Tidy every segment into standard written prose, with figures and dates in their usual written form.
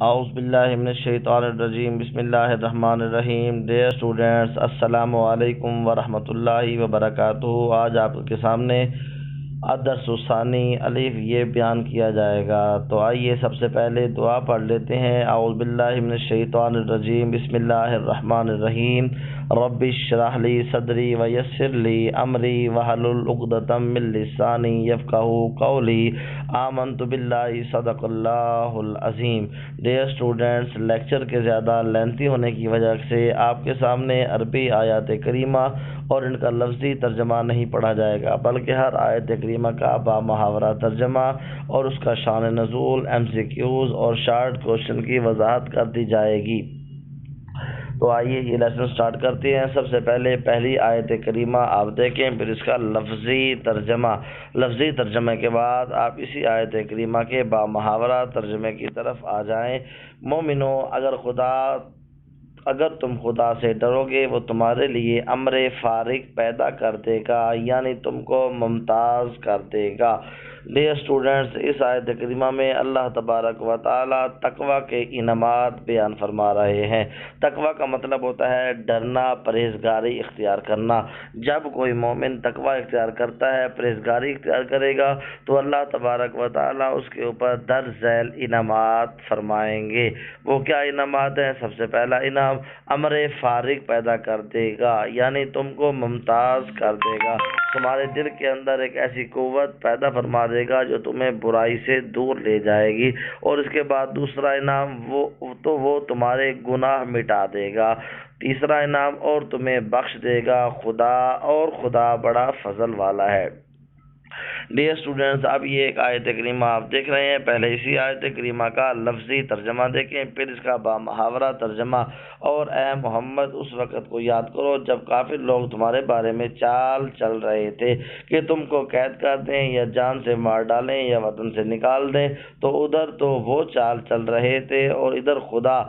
اعوذ باللہ من الشیطان الرجیم بسم اللہ الرحمن الرحیم۔ ڈیئر اسٹوڈینٹس، السلام علیکم ورحمۃ اللہ وبرکاتہ۔ آج آپ کے سامنے الدرس الثانی الف یہ بیان کیا جائے گا، تو آئیے سب سے پہلے دعا پڑھ لیتے ہیں۔ اعوذ باللہ من الشیطان الرجیم بسم اللہ الرحمن الرحیم۔ رب اشرح لی صدری ویسر لی امری واحلل عقدۃ من لسانی یفقہوا قولی۔ آمنت باللہ صدق اللہ العظیم۔ ڈیئر اسٹوڈینٹس، لیکچر کے زیادہ لینتھی ہونے کی وجہ سے آپ کے سامنے عربی آیات کریمہ اور ان کا لفظی ترجمہ نہیں پڑھا جائے گا، بلکہ ہر آیت کریمہ کا بامحاورہ ترجمہ اور اس کا شان نزول، MCQs اور شارٹ کوشچن کی وضاحت کر دی جائے گی۔ تو آئیے یہ لیسن سٹارٹ کرتے ہیں۔ سب سے پہلے پہلی آیت کریمہ آپ دیکھیں، پھر اس کا لفظی ترجمہ۔ لفظی ترجمے کے بعد آپ اسی آیت کریمہ کے بامحاورہ ترجمے کی طرف آ جائیں۔ مومنو، اگر تم خدا سے ڈرو گے، وہ تمہارے لیے امر فارغ پیدا کر دے گا، یعنی تم کو ممتاز کر دے گا۔ ڈیئر اسٹوڈینٹس، اس آیت کریمہ میں اللہ تبارک و تعالی تقوی کے انعامات بیان فرما رہے ہیں۔ تقوی کا مطلب ہوتا ہے ڈرنا، پرہیزگاری اختیار کرنا۔ جب کوئی مومن تقوی اختیار کرتا ہے، پرہیزگاری اختیار کرے گا، تو اللہ تبارک و تعالی اس کے اوپر درج ذیل انعامات فرمائیں گے۔ وہ کیا انعامات ہیں؟ سب سے پہلا انعام امر فارغ پیدا کر دے گا، یعنی تم کو ممتاز کر دے گا۔ تمہارے دل کے اندر ایک ایسی قوت پیدا فرما دے گا جو تمہیں برائی سے دور لے جائے گی۔ اور اس کے بعد دوسرا انعام وہ تمہارے گناہ مٹا دے گا۔ تیسرا انعام اور تمہیں بخش دے گا۔ خدا بڑا فضل والا ہے۔ ڈیئر اسٹوڈینٹس، اب یہ ایک آیت کریمہ آپ دیکھ رہے ہیں۔ پہلے اسی آیت کریمہ کا لفظی ترجمہ دیکھیں، پھر اس کا بامحاورہ ترجمہ۔ اور اے محمد، اس وقت کو یاد کرو جب کافر لوگ تمہارے بارے میں چال چل رہے تھے کہ تم کو قید کر دیں یا جان سے مار ڈالیں یا وطن سے نکال دیں، تو ادھر تو وہ چال چل رہے تھے اور ادھر خدا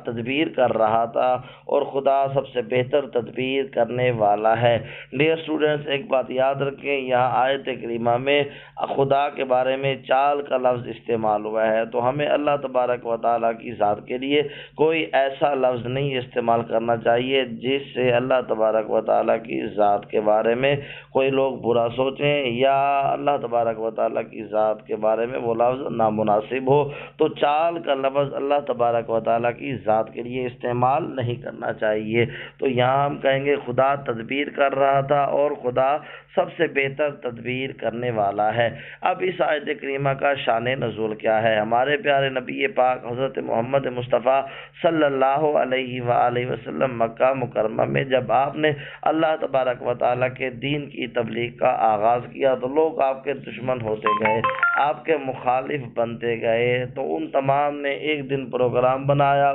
تدبیر کر رہا تھا، اور خدا سب سے بہتر تدبیر کرنے والا ہے۔ ڈیئر اسٹوڈینٹس، ایک بات یاد رکھیں، یہاں آیت کریمہ میں خدا کے بارے میں چال کا لفظ استعمال ہوا ہے، تو ہمیں اللہ تبارک و تعالیٰ کی ذات کے لیے کوئی ایسا لفظ نہیں استعمال کرنا چاہیے جس سے اللہ تبارک و تعالیٰ کی ذات کے بارے میں کوئی لوگ برا سوچیں یا اللہ تبارک و تعالیٰ کی ذات کے بارے میں وہ لفظ نامناسب ہو۔ تو چال کا لفظ اللہ تبارک و تعالیٰ کی ذات کے لیے استعمال نہیں کرنا چاہیے۔ تو یہاں ہم کہیں گے خدا تدبیر کر رہا تھا اور خدا سب سے بہتر تدبیر کرنے والا ہے۔ اب اس آیت کریمہ کا شان نزول کیا ہے؟ ہمارے پیارے نبی پاک حضرت محمد مصطفیٰ صلی اللہ علیہ وآلہ وسلم مکہ مکرمہ میں جب آپ نے اللہ تبارک و تعالیٰ کے دین کی تبلیغ کا آغاز کیا، تو لوگ آپ کے دشمن ہوتے گئے، آپ کے مخالف بنتے گئے۔ تو ان تمام نے ایک دن پروگرام بنایا۔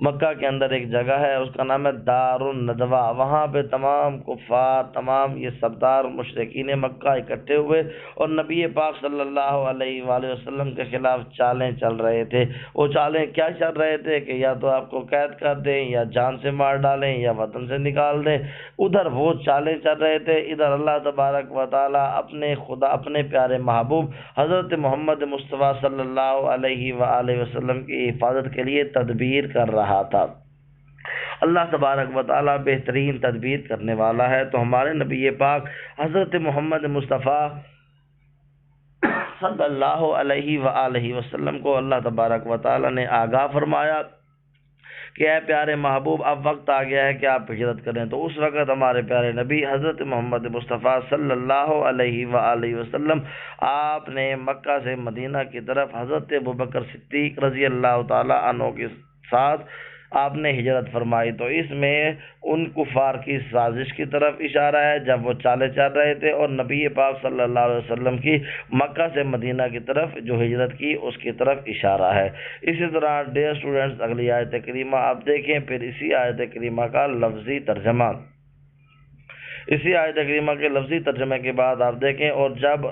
مکہ کے اندر ایک جگہ ہے، اس کا نام ہے دار الندوہ۔ وہاں پہ تمام کفار، تمام یہ سردار مشرکین مکہ اکٹھے ہوئے اور نبی پاک صلی اللہ علیہ وآلہ وسلم کے خلاف چالیں چل رہے تھے۔ وہ چالیں کیا چل رہے تھے کہ یا تو آپ کو قید کر دیں یا جان سے مار ڈالیں یا وطن سے نکال دیں۔ ادھر وہ چالیں چل رہے تھے، ادھر اللہ تبارک و تعالیٰ اپنے پیارے محبوب حضرت محمد مصطفیٰ صلی اللہ علیہ وآلہ وسلم کی حفاظت کے لیے تدبیر کر رہا تھا۔ اللہ تبارک و تعالیٰ بہترین تدبیر کرنے والا ہے۔ تو ہمارے نبی پاک حضرت محمد مصطفیٰ صلی اللہ علیہ وآلہ وسلم کو اللہ تبارک و تعالیٰ نے آگاہ فرمایا کہ اے پیارے محبوب، اب وقت آ گیا ہے کہ آپ ہجرت کریں۔ تو اس وقت ہمارے پیارے نبی حضرت محمد مصطفیٰ صلی اللہ علیہ وآلہ وسلم آپ نے مکہ سے مدینہ کی طرف حضرت ابوبکر صدیق رضی اللہ تعالیٰ عنہ کے ساتھ آپ نے ہجرت فرمائی۔ تو اس میں ان کفار کی سازش کی طرف اشارہ ہے جب وہ چالے چل رہے تھے، اور نبی پاک صلی اللہ علیہ وسلم کی مکہ سے مدینہ کی طرف جو ہجرت کی اس کی طرف اشارہ ہے۔ اسی طرح ڈیئر اسٹوڈنٹس، اگلی آیت کریمہ آپ دیکھیں، پھر اسی آیت کریمہ کا لفظی ترجمہ۔ اسی آیت کریمہ کے لفظی ترجمے کے بعد آپ دیکھیں، اور جب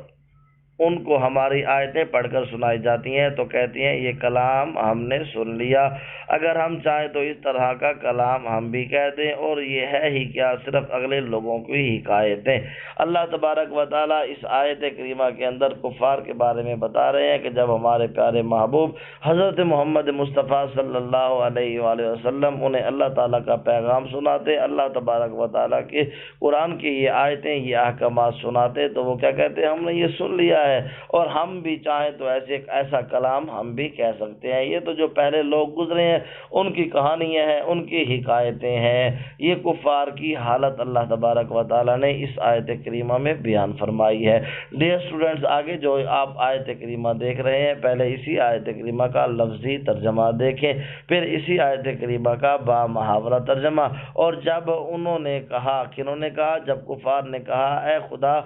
ان کو ہماری آیتیں پڑھ کر سنائی جاتی ہیں تو کہتی ہیں یہ کلام ہم نے سن لیا، اگر ہم چاہیں تو اس طرح کا کلام ہم بھی کہہ دیں، اور یہ ہے ہی کیا، صرف اگلے لوگوں کی حکایتیں۔ اللہ تبارک و تعالیٰ اس آیت کریمہ کے اندر کفار کے بارے میں بتا رہے ہیں کہ جب ہمارے پیارے محبوب حضرت محمد مصطفیٰ صلی اللہ علیہ وآلہ وسلم انہیں اللہ تعالیٰ کا پیغام سناتے، اللہ تبارک و تعالیٰ کے قرآن کی یہ آیتیں، یہ احکامات سناتے، تو وہ کیا کہتے ہیں، ہم نے یہ سن لیا ہے اور ہم بھی چاہیں تو ایسا کلام ہم بھی کہہ سکتے ہیں۔ یہ تو جو پہلے لوگ گزرے ہیں ان کی کہانیاں ہیں، ان کی حکایتیں ہیں۔ یہ کفار کی حالت اللہ تبارک و تعالیٰ نے اس آیت کریمہ میں بیان فرمائی ہے۔ ڈیئر اسٹوڈنٹس، آگے جو آپ آیت کریمہ دیکھ رہے ہیں، پہلے اسی آیت کریمہ کا لفظی ترجمہ دیکھیں، پھر اسی آیت کریمہ کا با محاورہ ترجمہ۔ اور جب انہوں نے کہا، کنہوں نے کہا، جب کفار نے کہا اے خدا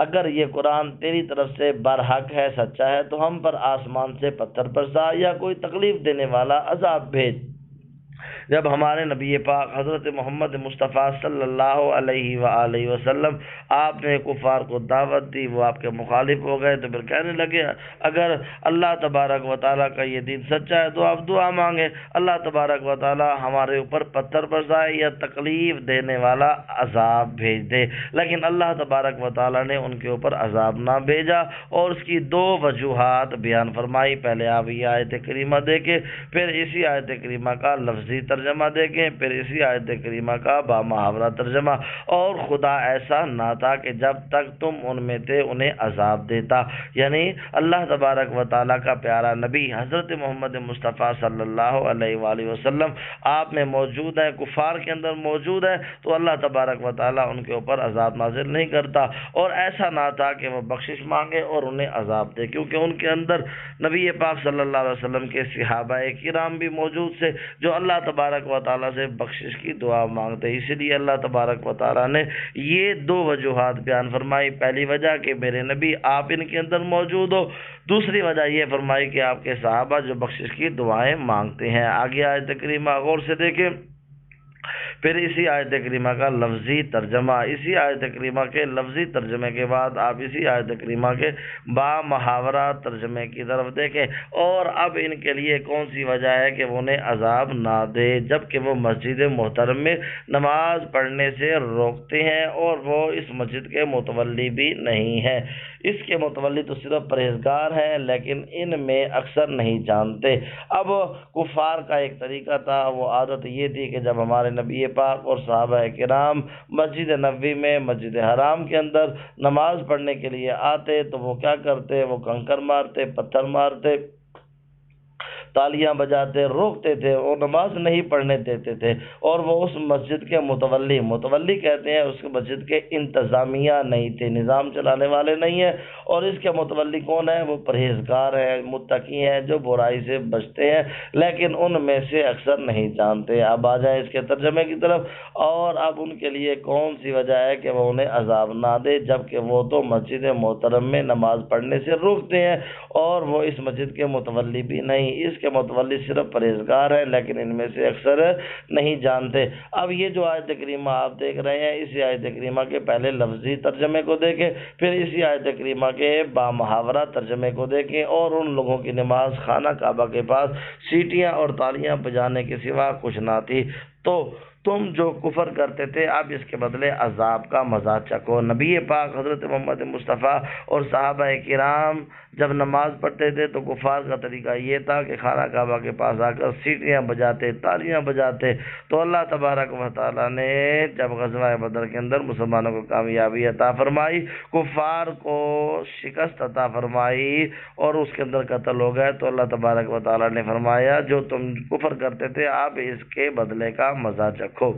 اگر یہ قرآن تیری طرف سے برحق ہے، سچا ہے، تو ہم پر آسمان سے پتھر برسا یا کوئی تکلیف دینے والا عذاب بھیج۔ جب ہمارے نبی پاک حضرت محمد مصطفیٰ صلی اللہ علیہ وآلہ وسلم آپ نے کفار کو دعوت دی، وہ آپ کے مخالف ہو گئے، تو پھر کہنے لگے اگر اللہ تبارک و تعالیٰ کا یہ دین سچا ہے تو آپ دعا مانگیں، اللہ تبارک و تعالیٰ ہمارے اوپر پتھر برسائے یا تکلیف دینے والا عذاب بھیج دے۔ لیکن اللہ تبارک و تعالیٰ نے ان کے اوپر عذاب نہ بھیجا، اور اس کی دو وجوہات بیان فرمائی۔ پہلے آپ یہ آیت کریمہ دیکھیں، پھر اسی آیت کریمہ کا لفظی ترجمہ دیکھیں، پھر اسی آیت کریمہ کا با محاورہ ترجمہ۔ اور خدا ایسا نہ تھا کہ جب تک تم ان میں تھے انہیں عذاب دیتا، یعنی اللہ تبارک و تعالیٰ کا پیارا نبی حضرت محمد مصطفیٰ صلی اللہ علیہ وآلہ وسلم آپ میں موجود ہے، کفار کے اندر موجود ہے، تو اللہ تبارک و تعالیٰ ان کے اوپر عذاب نازل نہیں کرتا۔ اور ایسا نہ تھا کہ وہ بخشش مانگے اور انہیں عذاب دے، کیونکہ ان کے اندر نبی پاک صلی اللہ علیہ وسلم کے صحابہ کرام بھی موجود تھے جو اللہ تبارک و تعالیٰ سے بخشش کی دعا مانگتے۔ اسی لیے اللہ تبارک و تعالیٰ نے یہ دو وجوہات بیان فرمائی۔ پہلی وجہ کہ میرے نبی آپ ان کے اندر موجود ہو، دوسری وجہ یہ فرمائی کہ آپ کے صحابہ جو بخشش کی دعائیں مانگتے ہیں۔ آگے آیت کریمہ غور سے دیکھیں، پھر اسی آیت کریمہ کا لفظی ترجمہ۔ اسی آیت کریمہ کے لفظی ترجمے کے بعد آپ اسی آیت کریمہ کے با محاورہ ترجمے کی طرف دیکھیں۔ اور اب ان کے لیے کون سی وجہ ہے کہ وہ انہیں عذاب نہ دے، جبکہ وہ مسجد محترم میں نماز پڑھنے سے روکتے ہیں اور وہ اس مسجد کے متولی بھی نہیں ہیں۔ اس کے متولی تو صرف پرہیزگار ہیں، لیکن ان میں اکثر نہیں جانتے۔ اب کفار کا ایک طریقہ تھا، وہ عادت یہ تھی کہ جب ہمارے نبی پاک اور صحابہ کرام مسجد نبوی میں، مسجد حرام کے اندر نماز پڑھنے کے لیے آتے تو وہ کیا کرتے، وہ کنکر مارتے، پتھر مارتے، تالیاں بجاتے، روکتے تھے اور نماز نہیں پڑھنے دیتے تھے۔ اور وہ اس مسجد کے متولی کہتے ہیں، اس مسجد کے انتظامیہ نہیں تھے، نظام چلانے والے نہیں ہیں۔ اور اس کے متولی کون ہے؟ وہ پرہیزگار ہیں، متقی ہیں، جو برائی سے بچتے ہیں، لیکن ان میں سے اکثر نہیں جانتے۔ اب آ جائیں اس کے ترجمے کی طرف۔ اور اب ان کے لیے کون سی وجہ ہے کہ وہ انہیں عذاب نہ دے، جبکہ وہ تو مسجد محترم میں نماز پڑھنے سے روکتے ہیں اور وہ اس مسجد کے متولی بھی نہیں۔ اس کے متولی صرف پرہیزگار ہیں، لیکن ان میں سے اکثر نہیں جانتے۔ اب یہ جو آیت کریمہ آپ دیکھ رہے ہیں، اسی آیت کریمہ کے پہلے لفظی ترجمے کو دیکھیں، پھر اسی آیت کریمہ کے با محاورہ ترجمے کو دیکھیں، اور ان لوگوں کی نماز خانہ کعبہ کے پاس سیٹیاں اور تالیاں بجانے کے سوا کچھ نہ تھی۔ تو تم جو کفر کرتے تھے، اب اس کے بدلے عذاب کا مزہ چکھو۔ نبی پاک حضرت محمد مصطفیٰ اور صحابہ کرام جب نماز پڑھتے تھے تو کفار کا طریقہ یہ تھا کہ خانہ کعبہ کے پاس آ کر سیٹیاں بجاتے، تالیاں بجاتے۔ تو اللہ تبارک و تعالیٰ نے جب غزوہ بدر کے اندر مسلمانوں کو کامیابی عطا فرمائی، کفار کو شکست عطا فرمائی اور اس کے اندر قتل ہو گئے، تو اللہ تبارک و تعالیٰ نے فرمایا جو تم کفر کرتے تھے اب اس کے بدلے کا مزہ چکھو۔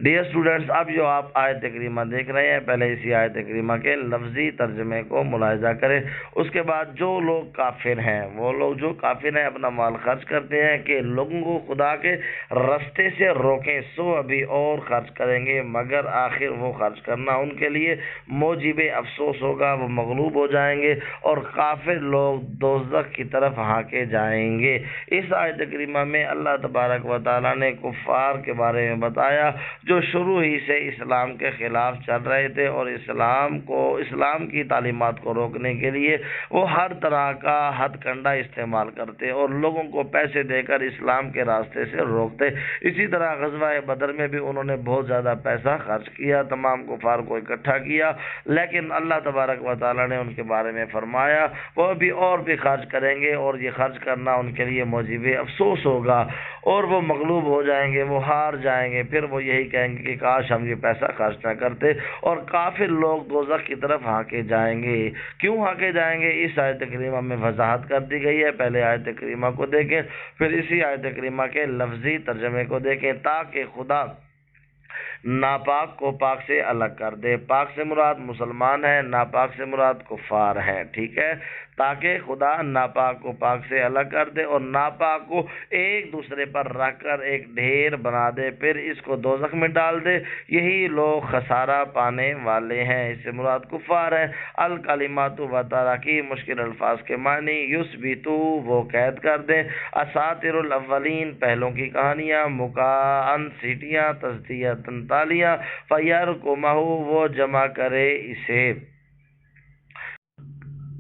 ڈیئر اسٹوڈنٹس، اب جو آپ آیت کریمہ دیکھ رہے ہیں، پہلے اسی آیت کریمہ کے لفظی ترجمے کو ملاحظہ کریں۔ اس کے بعد جو لوگ کافر ہیں، وہ لوگ جو کافر ہیں اپنا مال خرچ کرتے ہیں کہ لوگوں کو خدا کے رستے سے روکیں، سو ابھی اور خرچ کریں گے، مگر آخر وہ خرچ کرنا ان کے لیے موجب افسوس ہوگا، وہ مغلوب ہو جائیں گے اور کافر لوگ دوزخ کی طرف ہانکے جائیں گے۔ اس آیت کریمہ میں اللہ تبارک و تعالیٰ نے کفار کے بارے میں بتایا کیا جو شروع ہی سے اسلام کے خلاف چل رہے تھے اور اسلام کی تعلیمات کو روکنے کے لیے وہ ہر طرح کا ہتھ کنڈا استعمال کرتے اور لوگوں کو پیسے دے کر اسلام کے راستے سے روکتے۔ اسی طرح غزوہ بدر میں بھی انہوں نے بہت زیادہ پیسہ خرچ کیا، تمام کفار کو اکٹھا کیا، لیکن اللہ تبارک و تعالیٰ نے ان کے بارے میں فرمایا وہ بھی اور بھی خرچ کریں گے اور یہ خرچ کرنا ان کے لیے موجب افسوس ہوگا اور وہ مغلوب ہو جائیں گے، وہ ہار جائیں گے، پھر وہ یہی کہیں گے کہ کاش ہم یہ پیسہ خرچ نہ کرتے، اور کافر لوگ دوزخ کی طرف ہانکے جائیں گے۔ کیوں ہانکے جائیں گے؟ اس آیت کریمہ میں وضاحت کر دی گئی ہے۔ پہلے آیت کریمہ کو دیکھیں، پھر اسی آیت کریمہ کے لفظی ترجمے کو دیکھیں۔ تاکہ خدا ناپاک کو پاک سے الگ کر دے۔ پاک سے مراد مسلمان ہے، ناپاک سے مراد کفار ہے، ٹھیک ہے؟ تاکہ خدا ناپاک کو پاک سے الگ کر دے اور ناپاک کو ایک دوسرے پر رکھ کر ایک ڈھیر بنا دے، پھر اس کو دوزخ میں ڈال دے۔ یہی لوگ خسارہ پانے والے ہیں۔ اس سے مراد کفار ہے۔ الکلمات و تراکیب مشکل الفاظ کے معنی یثبتو وہ قید کر دیں، اساطیر الاولین پہلوں کی کہانیاں، مکان سیٹیاں، تصدیتاً تالیاں، فیرکمہ وہ جمع کرے اسے۔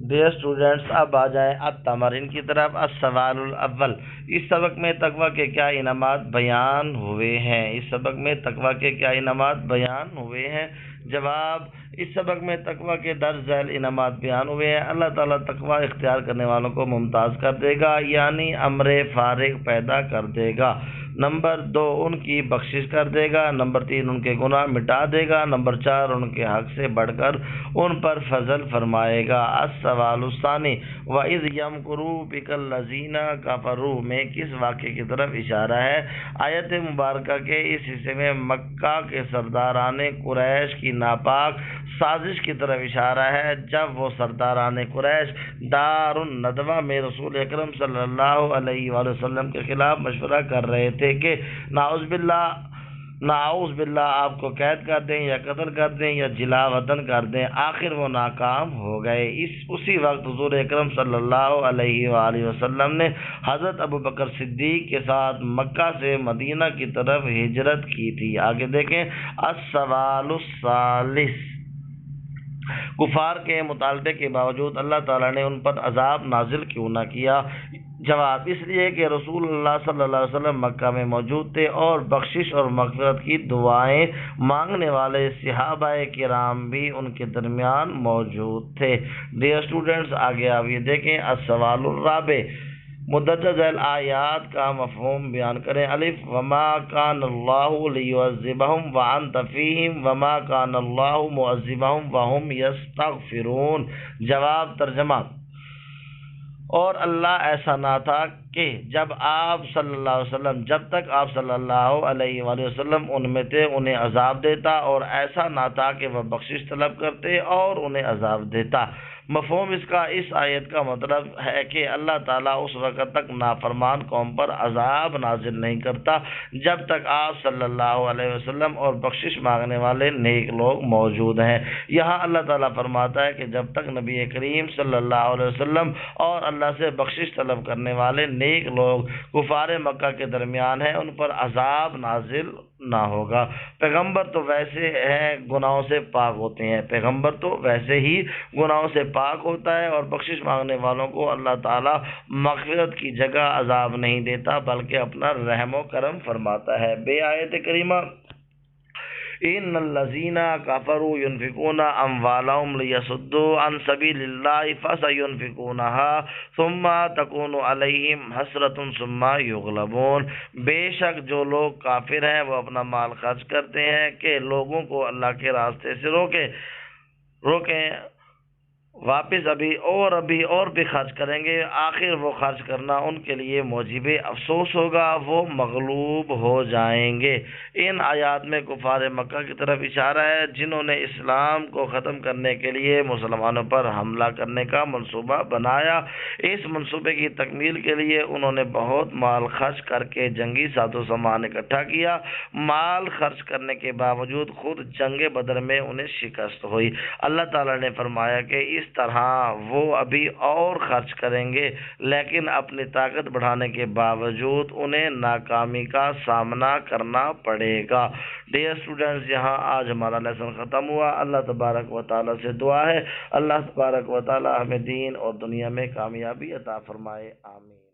ڈیئر اسٹوڈنٹس، اب آ جائیں التمرین کی طرف۔ السوال الاول، اس سبق میں تقویٰ کے کیا انعامات بیان ہوئے ہیں؟ اس سبق میں تقویٰ کے کیا انعامات بیان ہوئے ہیں؟ جواب، اس سبق میں تقویٰ کے درج ذیل انعامات بیان ہوئے ہیں۔ اللہ تعالیٰ تقویٰ اختیار کرنے والوں کو ممتاز کر دے گا، یعنی امر فارغ پیدا کر دے گا۔ نمبر 2، ان کی بخشش کر دے گا۔ نمبر 3، ان کے گناہ مٹا دے گا۔ نمبر 4، ان کے حق سے بڑھ کر ان پر فضل فرمائے گا۔ السوال الثانی، وَإِذْ يَمْكُرُ بِكَ الَّذِينَ كَفَرُوا میں کس واقعے کی طرف اشارہ ہے؟ آیت مبارکہ کے اس حصے میں مکہ کے سرداران قریش کی ناپاک سازش کی طرف اشارہ ہے، جب وہ سرداران قریش دار الندوہ میں رسول اکرم صلی اللہ علیہ وآلہ وسلم کے خلاف مشورہ کر رہے تھے کہ نعوذ باللہ آپ کو قید کر دیں یا قتل کر دیں یا جلا وطن کر دیں۔ آخر وہ ناکام ہو گئے۔ اسی وقت حضور اکرم صلی اللہ علیہ وآلہ وسلم نے حضرت ابوبکر صدیق کے ساتھ مکہ سے مدینہ کی طرف ہجرت کی تھی۔ آگے دیکھیں۔ السوال الثالث، کفار کے مطالبے کے باوجود اللہ تعالیٰ نے ان پر عذاب نازل کیوں نہ کیا؟ جواب، اس لیے کہ رسول اللہ صلی اللہ علیہ وسلم مکہ میں موجود تھے اور بخشش اور مغفرت کی دعائیں مانگنے والے صحابہ کرام بھی ان کے درمیان موجود تھے۔ ڈیئر اسٹوڈنٹس، آگے آپ یہ دیکھیں۔ السوال الرابع، مدرجہ ذیل آیات کا مفہوم بیان کریں۔ الف، وما کان اللہ لیعذبہم وانت فیہم وما کان اللہ معذبہم وہم یستغفرون۔ جواب، ترجمہ، اور اللہ ایسا نہ تھا کہ جب تک آپ صلی اللہ علیہ وآلہ وسلم ان میں تھے انہیں عذاب دیتا، اور ایسا نہ تھا کہ وہ بخشش طلب کرتے اور انہیں عذاب دیتا۔ مفہوم اس کا، اس آیت کا مطلب ہے کہ اللہ تعالیٰ اس وقت تک نافرمان قوم پر عذاب نازل نہیں کرتا جب تک آپ صلی اللہ علیہ وسلم اور بخشش مانگنے والے نیک لوگ موجود ہیں۔ یہاں اللہ تعالیٰ فرماتا ہے کہ جب تک نبی کریم صلی اللہ علیہ وسلم اور اللہ سے بخشش طلب کرنے والے نیک لوگ کفار مکہ کے درمیان ہیں ان پر عذاب نازل نہ ہوگا۔ پیغمبر تو ویسے ہیں گناہوں سے پاک ہوتے ہیں، پیغمبر تو ویسے ہی گناہوں سے پاک ہوتا ہے اور بخشش مانگنے والوں کو اللہ تعالیٰ مغفرت کی جگہ عذاب نہیں دیتا بلکہ اپنا رحم و کرم فرماتا ہے۔ بے آیت کریمہ، ان الذین کفروا ينفقون اموالهم ليصدوا عن سبیل اللہ فسينفقونها ثم تكون عليهم حسرة ثم يغلبون۔ بے شک جو لوگ کافر ہیں وہ اپنا مال خرچ کرتے ہیں کہ لوگوں کو اللہ کے راستے سے روکیں، واپس ابھی اور بھی خرچ کریں گے، آخر وہ خرچ کرنا ان کے لیے موجب افسوس ہوگا، وہ مغلوب ہو جائیں گے۔ ان آیات میں کفار مکہ کی طرف اشارہ ہے جنہوں نے اسلام کو ختم کرنے کے لیے مسلمانوں پر حملہ کرنے کا منصوبہ بنایا۔ اس منصوبے کی تکمیل کے لیے انہوں نے بہت مال خرچ کر کے جنگی ساز و سامان اکٹھا کیا۔ مال خرچ کرنے کے باوجود خود جنگ بدر میں انہیں شکست ہوئی۔ اللہ تعالیٰ نے فرمایا کہ اس طرح وہ ابھی اور خرچ کریں گے، لیکن اپنی طاقت بڑھانے کے باوجود انہیں ناکامی کا سامنا کرنا پڑے گا۔ ڈیئر اسٹوڈنٹس، یہاں آج ہمارا لیسن ختم ہوا۔ اللہ تبارک و تعالیٰ سے دعا ہے اللہ تبارک و تعالیٰ ہمیں دین اور دنیا میں کامیابی عطا فرمائے، آمین۔